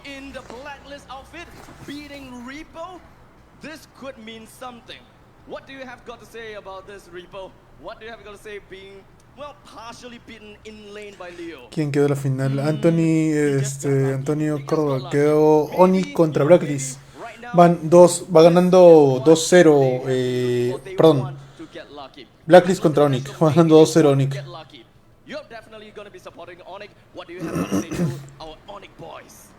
in the Blacklist outfit beating Repo. This could mean something. What do you have got to say about this, Repo? What do you have got to say being, well, partially beaten in lane by Leo? ¿Quién quedó en la final? Antonio Córdoba. Quedó Onic contra Blacklist. Va ganando 2-0. Perdón. Blacklist contra Onic. Va ganando 2-0 Onic. You're definitely going to be supporting Onic. What do you have got to say to our Onic boys?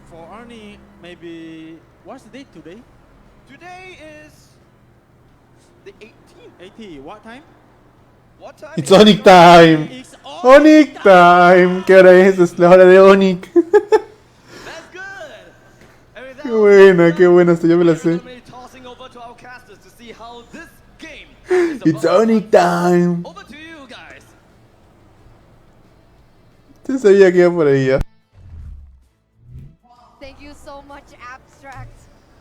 For Onic, maybe what's the date today? Today is the 18th. 18. What time? What time? It's Onic time. It's Onic time. ¿Qué hora es? Es la hora de Onic. That's good. I mean, Qué buena, qué buena. Hasta yo me la sé. Tossing over to our casters to see how this game It's Onic time. Over to you guys. Yo sabía que iba por ahí ya. Thank you so much, Abstract.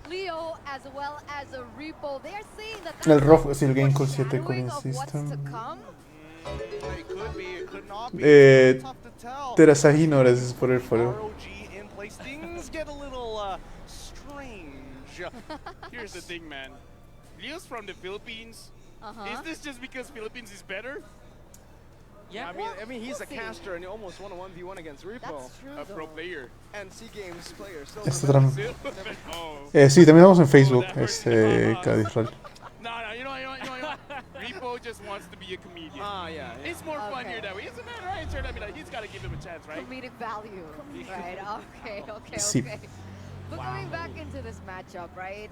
Leo, as well as a Repo, they are saying that El rojo es el Game Core 7 Cooling System. Terasahino, gracias por el follow. Here's the thing, man. Leo's from the Philippines. Is this just because Philippines is better? Yeah, I mean, he's a caster and he almost won a 1v1 against Repo. That's true, A pro player. And SEA Games player. So Sí, también estamos en Facebook, Cadizral. No, you know what? Repo just wants to be a comedian. Yeah. It's more fun here that way, isn't it? Right? Sure, I mean, he's got to give him a chance, right? Comedic value, right? Okay. Sí. But going back into this matchup, right?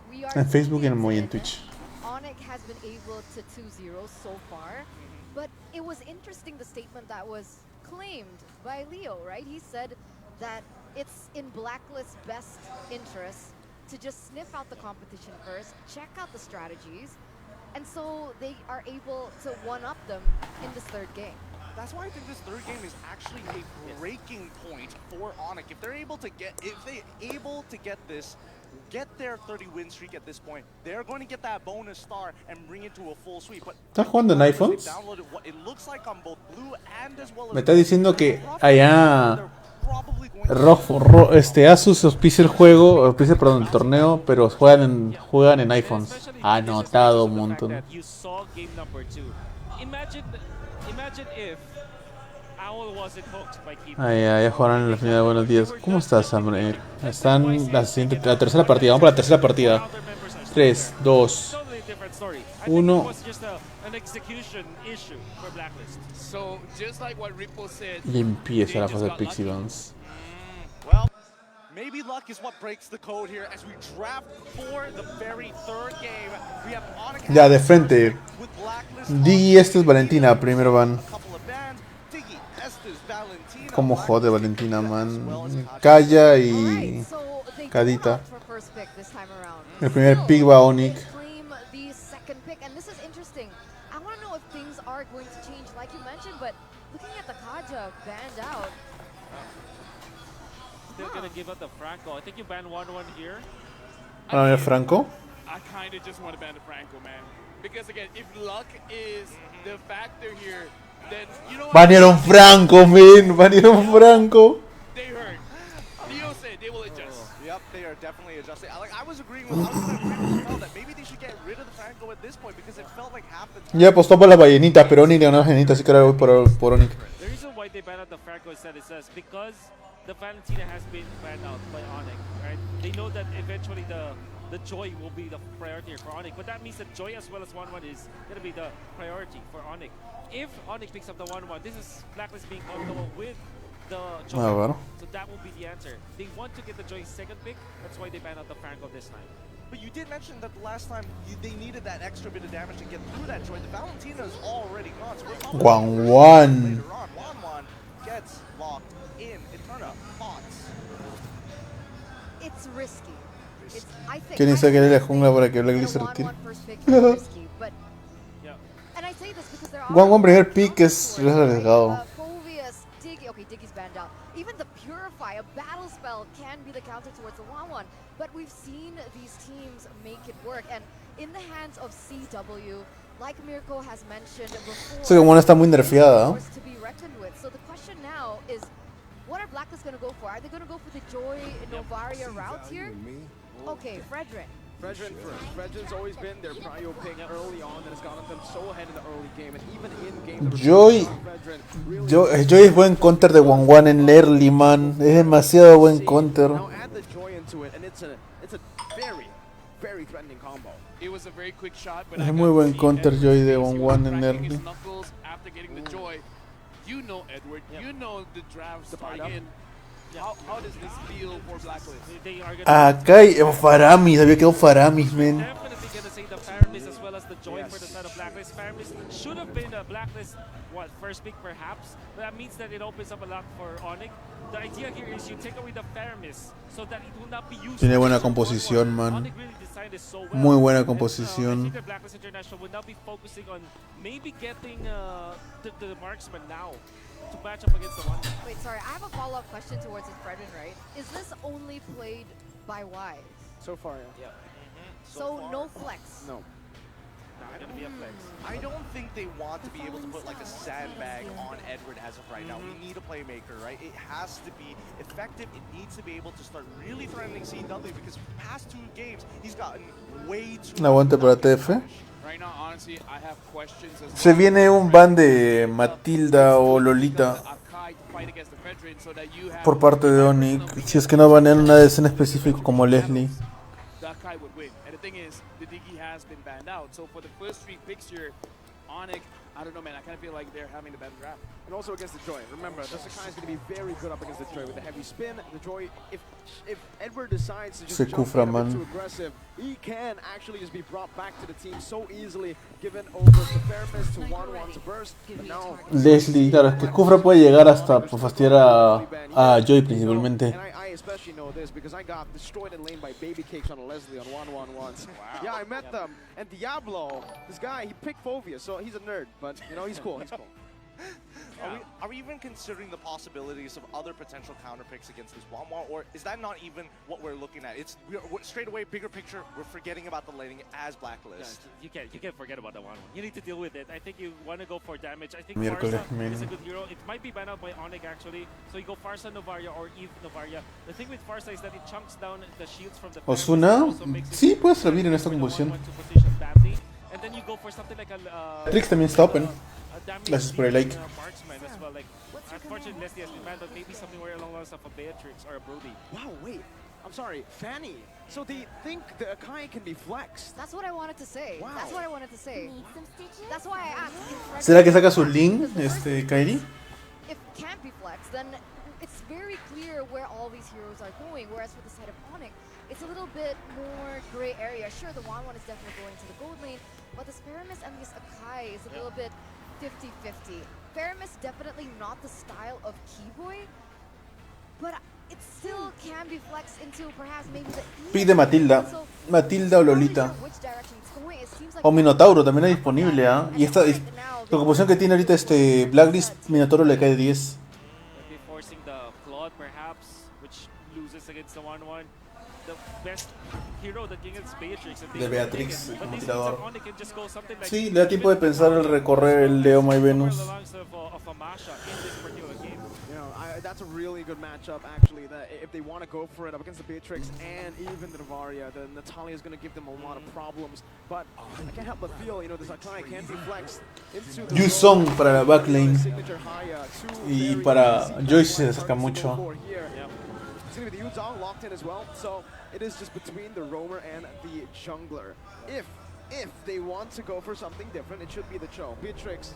We are En Facebook y en Twitch. Onic has been able to 2-0 so far, but it was interesting the statement that was claimed by Leo, right? He said that it's in Blacklist's best interest to just sniff out the competition first, check out the strategies, and so they are able to one-up them in this third game. That's why I think this third game is actually a breaking point for Onic. If they're able to get this, get their 30 win streak at this point, they're going to get that bonus star and bring it to a full sweep. But ¿Estás jugando en iPhones? it looks like on both blue and as well as Me está diciendo que allá Asus auspicia el juego, auspicia, perdón, el torneo, pero juegan en iPhones. Anotado un montón. Ya jugaron en la final de Buenos Días. ¿Cómo estás, Samuel? Están la tercera partida. Vamos por la tercera partida. 3, 2, 1. Y empieza la fase de Pixie Bounce. Maybe luck is what breaks the code here as we draft for the very third game. We have Onic Ya, de frente. Diggy, este es Valentina, primero van. Como jode Valentina, man. Calla y Cadita. El primer pick va a Onic. Still gonna give up the Franco. I think you ban 1-1 here. ¿Van a Franco? I kind of just want to ban the Franco, man. Because again, if luck is the factor here, then you know what? Banearon Franco, man. Banearon Franco. They heard. Leo said they will adjust. Yep, they are definitely adjusting. I was agreeing with Onic that maybe they should get rid of the Franco at this point because it felt like half the time. Ya apostó por las ballenitas, pero Onic le ganó las ballenitas, así que ahora voy por Onic. The reason why they banned out the Franco is that it says because the Valentina has been banned out by Onic, right? They know that eventually the Joy will be the priority for Onic, but that means that Joy as well as 1-1 is going to be the priority for Onic. If Onic picks up the 1-1, this is Blacklist being comfortable with the Joy, bueno. So that will be the answer. They want to get the Joy's second pick, that's why they banned out the Franco this time. But you did mention that the last time they needed that extra bit of damage to get through that Joy. The Valentina is already gone. So we're 1-1. 1-1 gets locked in. Eterna, thoughts? It's risky. I think. ¿Quién dice que le la jungla para que Blacklist se retire? 1-1 primer pick es arriesgado. Okay, Diggy's banned out. Even the Purify, a battle spell, can be the counter towards the 1-1. But we've seen these teams make it work. And in the hands of CW, like Mirko has mentioned before, Esa Gamona está muy nerfeada. To be reckoned with. So the question now is, What are Blacklist going to go for? Are they going to go for the Joy Novaria route here? Okay, Fredrin. Fredrin first. Fredrin's always been their prio pick early on, and it's gotten them so ahead in the early game, and even in game. Joy es buen counter de 1-1 en el early, man. Es demasiado buen counter. Now add the Joy into it, and it's a very threatening combo. It was a very quick shot, but Es muy buen counter Joy de 1-1 en early. After getting the Joy, you know Edward, you know the drafts starting in. How does this feel for Blacklist? Acá hay Faramis, había quedado Faramis, man. Definitely going to say the Faramis as well as the Joy for the side of Blacklist. Faramis should have been a Blacklist, first pick perhaps, but that means that it opens up a lot for Onic. The idea here is you take away the Faramis so that it will not be used. Tiene buena composición, man. Onic really designed this so well. Muy buena I composición. think that Blacklist International will now be focusing on maybe getting the marksman now to match up against the one. Wait, sorry, I have a follow-up question towards this Fredrin, right? Is this only played by Wise? So far, yeah. So no flex? No. Not going to be a flex. I don't think they want to be able to put like a sandbag on Edward as of right now. We need a playmaker, right? It has to be effective. It needs to be able to start really threatening CW because for the past 2 games, he's gotten way too Aguante para TF. Right now, honestly, I have questions as Se viene un ban de Matilda o Lolita por parte de Onic, si es que no banean una de escena específico como Leslie. Akai would win. And the thing is, the Diggy has been banned out. So for the first 3 picks here, Onic, I don't know, man. I kind of feel like they're having the better draft. And also against the Joy. Remember, the Sakai is going to be very good up against the Joy with the heavy spin. The Joy, if Edward decides to just jump in a bit too aggressive, he can actually just be brought back to the team so easily, given over to Fairness, to 1-1 to burst. But now, Leslie, claro, es que Kufra puede llegar hasta por fastidiar a Joy principalmente. I especially know this because I got destroyed in lane by baby cakes on a Leslie on 1-1 once. Wow. Yeah, I met them. And Diablo, this guy, he picked Fovia, so he's a nerd, but you know, he's cool, he's cool. Are we even considering the possibilities of other potential counter picks against this 1-1, or is that not even what we're looking at? It's we're straight away, bigger picture, we're forgetting about the laning as Blacklist. Yeah, you can't forget about the one. You need to deal with it. I think you want to go for damage. I think Miércoles, Farsa is a good hero. It might be banned out by Onic actually. So you go Farsa Novaria or Eve Novaria. The thing with Farsa is that it chunks down the shields from the Osuna, sí puede servir en esta composición. And then you go for something like a Trix también está open. Gracias por el like. Marksman as well. Like, unfortunately, Leslie has been banned, but maybe something where along the lines of a Beatrix or a Brody. Wow, wait. I'm sorry, Fanny. So they think the Akai can be flexed. That's what I wanted to say. Wow. That's what I wanted to say. That's why I asked. ¿Será que saca su link, Kairi? If it can't be flexed, then it's very clear where all these heroes are going. Whereas for the side of Onic, it's a little bit more gray area. Sure, the 1-1 is definitely going to the gold lane, but the Sparamus and this Akai is a little bit 50-50. Faramis definitely not the style of Keyboy, but it still can be flexed into perhaps maybe the Pide Matilda. Matilda o Lolita. O Minotauro también es disponible, ¿ah? Y esta la composición que tiene ahorita Blacklist, Minotauro le cae de 10. Forcing the Claude perhaps, which loses against the 1-1. The best hero that can get Beatrix. De Beatrix, como tirador. Like sí, le da tiempo de pensar el recorrer el Leo My Venus. That's a really good matchup, actually. That if they want to go for it up against the Beatrix and even the Novaria, then Natalia is going to give them a lot of problems. But I can't help but feel, this Akai can be flexed into the Yusong para la backlane. Y para Joyce se acerca mucho. It's going to be the Yuzong locked in as well, so it is just between the roamer and the jungler. If they want to go for something different, it should be the Cho. Beatrix.